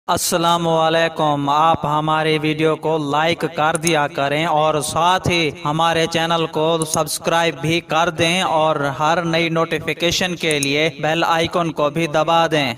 السلام علیکم۔ آپ ہمارے ویڈیو کو لائک کر دیا کریں اور ساتھ ہی ہمارے چینل کو سبسکرائب بھی کر دیں اور ہر نئی نوٹیفیکیشن کے لیے بیل آئیکن کو بھی دبا دیں۔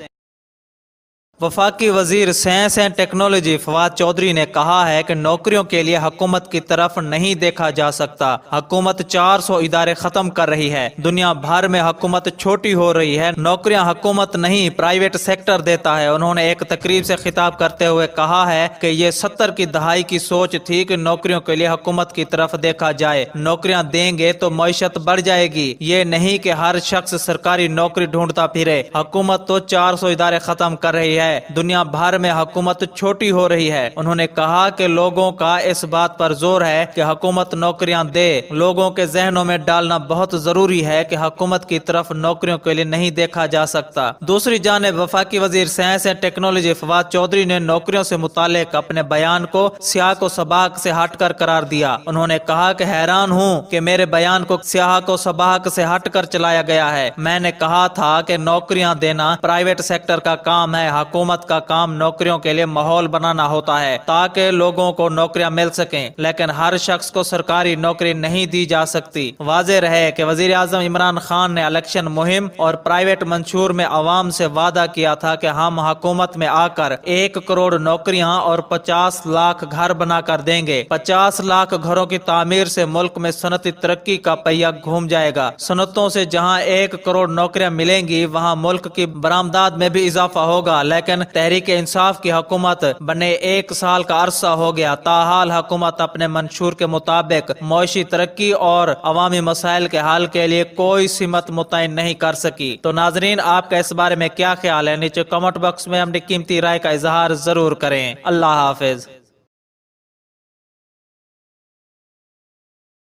وفاقی وزیر science and technology Fawad Chaudhry نے کہا ہے کہ نوکریوں کے لیے حکومت کی طرف نہیں دیکھا جا سکتا۔ حکومت 400 ادارے ختم کر رہی ہے۔ دنیا بھر میں حکومت چھوٹی ہو رہی ہے۔ نوکریاں حکومت نہیں پرائیویٹ سیکٹر دیتا ہے۔ انہوں نے ایک تقریب سے خطاب کرتے ہوئے کہا ہے کہ یہ 70 کی دہائی کی سوچ تھی کہ نوکریوں کے لیے حکومت کی طرف دیکھا جائے۔ نوکریاں دیں گے تو معیشت بڑھ جائے گی، یہ نہیں کہ ہر شخص سرکاری نوکری ڈھونڈتا پھرے۔ حکومت تو 400 ادارے ختم کر رہی ہے۔ دنیا بھر میں حکومت چھوٹی ہو رہی ہے۔ انہوں نے کہا کہ لوگوں کا اس بات پر زور ہے کہ حکومت نوکریاں دے۔ لوگوں کے ذہنوں میں ڈالنا بہت ضروری ہے کہ حکومت کی طرف نوکریوں کے لیے نہیں دیکھا جا سکتا۔ دوسری جانب وفاقی وزیر science and technology Fawad Chaudhry نے نوکریوں سے متعلق اپنے بیان کو سیاق و سباق سے ہٹ کر قرار دیا۔ انہوں نے کہا کہ حیران ہوں کہ میرے بیان کو سیاق و سباق سے ہٹ کر چلایا گیا ہے۔ میں نے کہا تھا کہ نوکریاں دینا پرائیویٹ سیکٹر کا کام ہے۔ حکومت کا کام نوکریوں کے لیے ماحول بنانا ہوتا ہے تاکہ لوگوں کو نوکریاں مل سکیں، لیکن ہر شخص کو سرکاری نوکری نہیں دی جا سکتی۔ واضح رہے کہ وزیر اعظم عمران خان نے الیکشن مہم اور پرائیویٹ منشور میں عوام سے وعدہ کیا تھا کہ ہم حکومت میں آ کر 1 کروڑ نوکریاں اور 50 لاکھ گھر بنا کر دیں گے۔ 50 لاکھ گھروں کی تعمیر سے ملک میں صنعتی ترقی کا پہیہ گھوم جائے گا۔ صنعتوں سے جہاں 1 کروڑ نوکریاں ملیں گی وہاں ملک کی برآمدات میں بھی اضافہ ہوگا، لیکن تحریک انصاف کی حکومت بنے 1 سال کا عرصہ ہو گیا، تاحال حکومت اپنے منشور کے مطابق معاشی ترقی اور عوامی مسائل کے حل کے لیے کوئی سمت متعین نہیں کر سکی۔ تو ناظرین، آپ کا اس بارے میں کیا خیال ہے؟ نیچے کمنٹ باکس میں اپنی قیمتی رائے کا اظہار ضرور کریں۔ اللہ حافظ۔